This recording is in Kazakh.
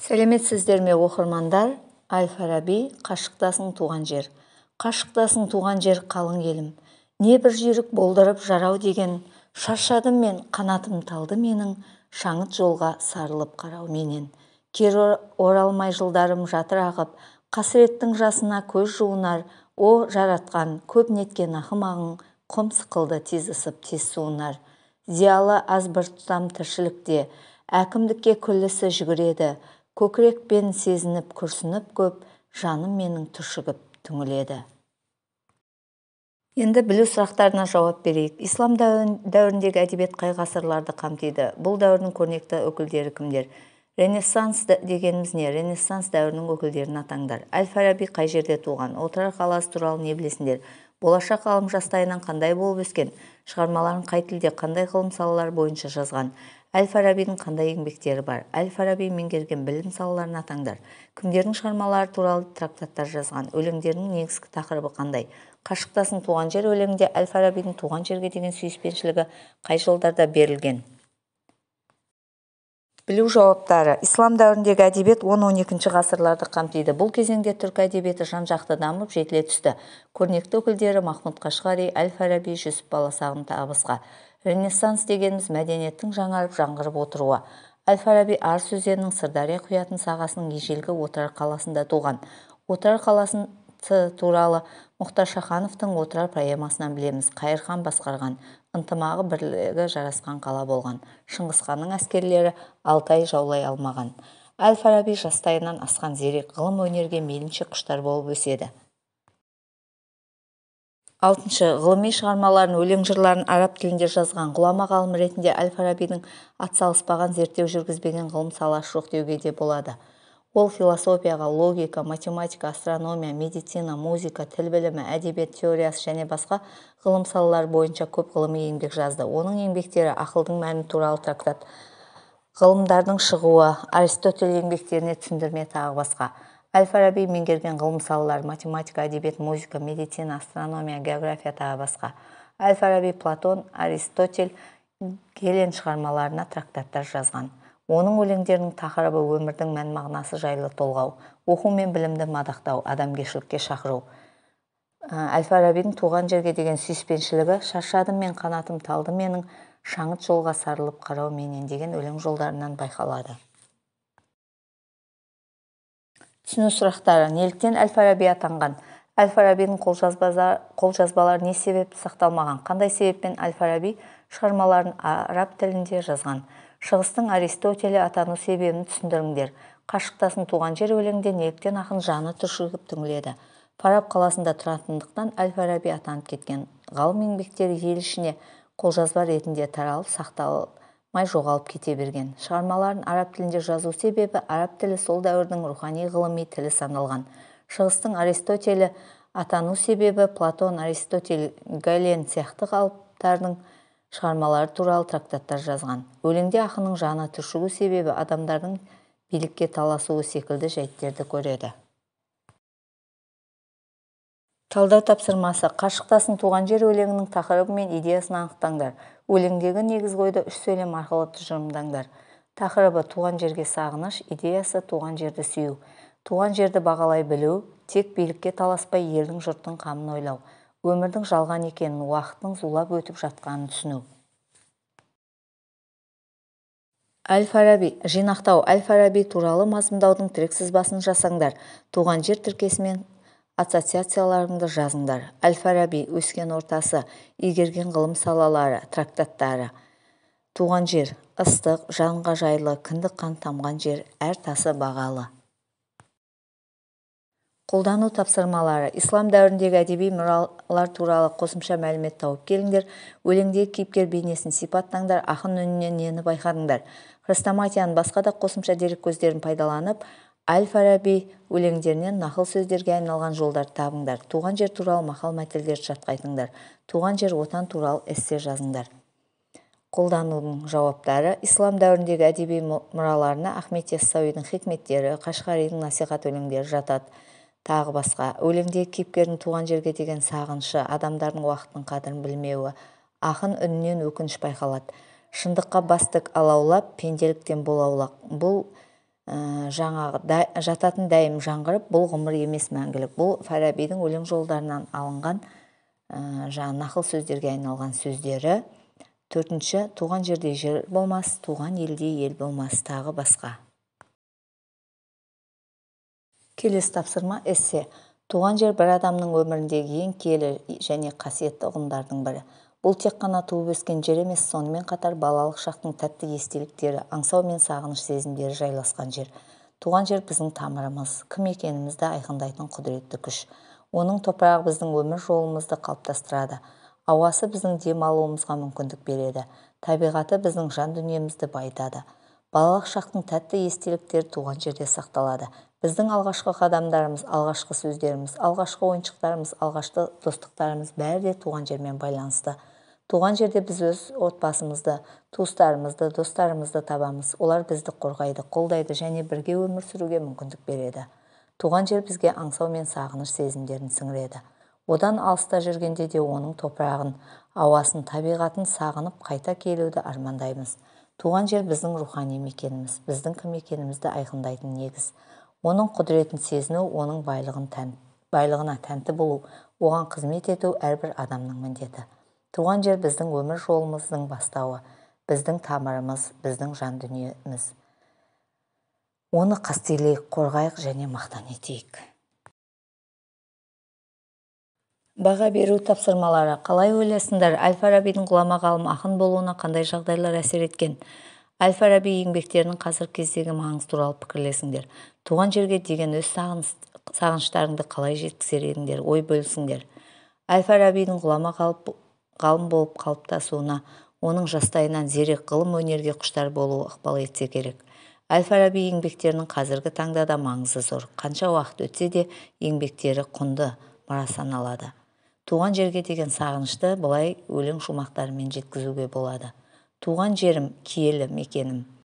Сәлеметсіздер ме оқырмандар? Әл-Фараби «Қашықтасың туған жер». Қашықтасың туған жер қалың елім. Не бір жүйрік болдырып жарау деген, шаршадым мен, қанатым талды менің, шаңыт жолға сарылып қарау менен. Кері оралмай жылдарым жатыр ағып, қасіреттің жасына көз жуынар, о жаратқан көп неткен ақымағың, құм сықылды тез ысып тез суынар. Зиялы аз бір тұтам тіршілікте, әкімдікке күллісі жүгіреді, көкірекпен сезініп күрсініп көп, жаным менің түршігіп түңіледі. Енді білу сұрақтарына жауап берейік. Ислам дәуіріндегі әдебиет қай ғасырларды қамтиды? Бұл дәуірдің көрнекті өкілдері кімдер? Ренессанс дегеніміз не? Ренессанс дәуірінің өкілдерін атаңдар. Әл-Фараби қай жерде туған? Отырар қаласы туралы не білесіңдер? Болашақ ғалым жастайынан қандай болып өскен? Шығармаларын қай тілде, қандай ғылым салалары бойынша жазған? Әл-Фарабидің қандай еңбектері бар? Әл-Фараби меңгерген білім салаларын атаңдар. Кімдердің шығармалары туралы трактаттар жазған? Өлеңдерінің негізгі тақырыбы қандай? Қашықтасың туған жер өлеңінде Әл-Фарабидің туған жерге деген сүйіспеншілігі қай жолдарда берілген? Білу жауаптары. Ислам дәуіріндегі әдебиет 10-12 ғасырларды қамтиды. Бұл кезеңде түркі әдебиеті жан-жақты дамып, жетіле түсті. Көрнекті өкілдері Махмұд Қашғари, Әл-Фараби, Жүсіп Баласағұн тағы басқа. Ренессанс дегеніміз мәдениеттің жаңарып жаңғырып отыруы. Әл-Фараби Арыс өзенінің Сырдария құятын сағасының ежелгі Отырар қаласында туған. Отырар қаласын туралы Мұхтар Шахановтың Отырар поэмасынан білеміз. Қайырхан басқарған, ынтымағы бірлігі жарасқан қала болған. Шыңғысханның әскерлері 6 ай жаулай алмаған. Әл-Фараби жастайынан асқан зерек, ғылым өнерге мейлінше құштар болып өседі. 6. Ғылыми шығармаларын, өлең жырларын араб тілінде жазған. Ғұлама ғалым ретінде Әл-Фарабидің атсалыспаған, зерттеу жүргізбеген ғылым саласы жоқ деуге де болады. Ол философияға, логика, математика, астрономия, медицина, музыка, тіл білімі, әдебиет теориясы және басқа ғылым салалары бойынша көп ғылыми еңбек жазды. Оның еңбектері ақылдың мәні туралы трактат, ғылымдардың шығуы, Аристотель еңбектеріне түсіндірме тағы басқа. Әл-Фараби меңгерген ғылым салалары математика, әдебиет, музыка, медицина, астрономия, география тағы басқа. Әл-Фараби Платон, Аристотель, Гелен шығармаларына трактаттар жазған. Оның өлеңдерінің тақырыбы өмірдің мән-мағынасы жайлы толғау, оқу мен білімді мадақтау, адамгершілікке шақыру. Әл-Фарабидің туған жерге деген сүйіспеншілігі шаршадым мен, қанатым талды менің, шаңыт жолға сарылып қарау менен деген өлең жолдарынан байқалады. Түсіну сұрақтары. Неліктен Әл-Фараби атанған? Әл-Фарабидің қолжазбалары не себепті сақталмаған? Қандай себеппен Әл-Фараби шығармаларын араб тілінде жазған? Шығыстың Аристотелі атану себебін түсіндіріңдер. Қашықтасың туған жер өлеңінде неліктен ақын жаны түршігіп түңіледі? Фараб қаласында тұратындықтан Әл-Фараби атанып кеткен. Ғалым еңбектері ел ішіне қолжазба ретінде таралып, сақталмай жоғалып кете берген. Шығармаларын араб тілінде жазу себебі араб тілі сол дәуірдің рухани ғылыми тілі саналған. Шығыстың Аристотелі атану себебі Платон, Аристотель, Гален сияқты ғалымдардың шығармалары туралы трактаттар жазған. Өлеңде ақынның жаны түршігу себебі адамдардың билікке таласуы секілді жайттерді көреді. Талдау тапсырмасы. Қашықтасың туған жер өлеңінің тақырыбы мен идеясын анықтаңдар. Өлеңдегі негізгі ойды 3 сөйлем арқылы тұжырымдаңдар. Тақырыбы туған жерге сағыныш, идеясы туған жерді сүю. Туған жерді бағалай білу, тек билікке таласпай елдің жұрттың қамын ойлау. Өмірдің жалған екенін, уақыттың зулап өтіп жатқанын түсіну. Әл-Фараби. Жинақтау. Әл-Фараби туралы мазмұндаудың тірек-сызбасын жасаңдар. Туған жер тіркесімен ассоциацияларыңды жазыңдар. Әл-Фараби. Өскен ортасы, игерген ғылым салалары, трактаттары. Туған жер. Ыстық, жанға жайлы, кіндік қан тамған жер, әр тасы бағалы. Қолдану тапсырмалары. Ислам дәуіріндегі әдеби мұралар туралы қосымша мәлімет тауып келіңдер. Өлеңдегі кейіпкер бейнесін сипаттаңдар. Ақын үнінен нені байқадыңдар? Хрестоматияның басқа да қосымша дерек көздерін пайдаланып, Әл-Фараби өлеңдерінен нақыл сөздерге айналған жолдар табыңдар. Туған жер туралы мақал-мәтелдерді жатқа айтыңдар. Туған жер отан туралы эссе жазыңдар. Қолданудың жауаптары. Ислам дәуіріндегі әдеби мұраларына Ахмет Яссауидің хикметтері, Қашғаридің насихат өлеңдері жатады. Тағы басқа. Өлеңдегі кейіпкердің туған жерге деген сағынышы, адамдардың уақыттың қадірін білмеуі, ақын үнінен өкініш байқалады. Шындыққа бастық алаулап, пенделіктен бол аулақ. Бұл жататын дайым жаңғырып, бұл ғұмыр емес мәңгілік. Бұл Фарабидің өлең жолдарынан алынған нақыл сөздерге айналған сөздері. Төртінші, туған жерде жер болмас, туған елде ел болмас, тағы басқа. Келесі тапсырма эссе. Туған жер бір адамның өміріндегі ең киелі және қасиетті ұғымдардың бірі. Бұл тек қана туып өскен жер емес, сонымен қатар балалық шақтың тәтті естеліктері, аңсау мен сағыныш сезімдері жайласқан жер. Туған жер біздің тамырымыз, кім екенімізді айқындайтын құдіретті күш. Оның топырағы біздің өмір жолымызды қалыптастырады. Ауасы біздің дем алуымызға мүмкіндік береді. Табиғаты біздің жан дүниемізді байытады. Балалық шақтың тәтті естеліктері туған жерде сақталады. Біздің алғашқы қадамдарымыз, алғашқы сөздеріміз, алғашқы ойыншықтарымыз, алғашқы достықтарымыз бәрі де туған жермен байланысты. Туған жерде біз өз отбасымызды, туыстарымызды, достарымызды табамыз. Олар бізді қорғайды, қолдайды және бірге өмір сүруге мүмкіндік береді. Туған жер бізге аңсау мен сағыныш сезімдерін сіңіреді. Одан алыста жүргенде де оның топырағын, ауасын, табиғатын сағынып қайта келуді армандаймыз. Туған жер біздің рухани мекеніміз, біздің кім екенімізді айқындайтын негіз. Оның құдіретін сезіну, оның байлығына тәнті болу, оған қызмет ету әрбір адамның міндеті. Туған жер біздің өмір жолымыздың бастауы, біздің тамырымыз, біздің жан дүниеміз. Оны қастерлейік, қорғайық және мақтан етейік. Баға беру тапсырмалары. Қалай ойлайсыңдар? Әл-Фарабидің ғұлама ғалым ақын болуына қандай жағдайлар әсер еткен? Әл-Фараби еңбектерінің қазіргі кездегі маңызы туралы пікірлесіңдер. Туған жерге деген өз сағыныштарыңды қалай жеткізер едіңдер? Ой бөлісіңдер. Әл-Фарабидің ғұлама ғалым болып қалыптасуына оның жастайынан зерек ғылым өнерге құштар болуы ықпал етсе керек. Әл-Фараби еңбектерінің қазіргі таңда да маңызы зор. Қанша уақыт өтсе де еңбектері құнды мұра саналады. Туған жерге деген сағынышты былай өлең шумақтарымен жеткізуге болады. Туған жерім, киелі мекенім.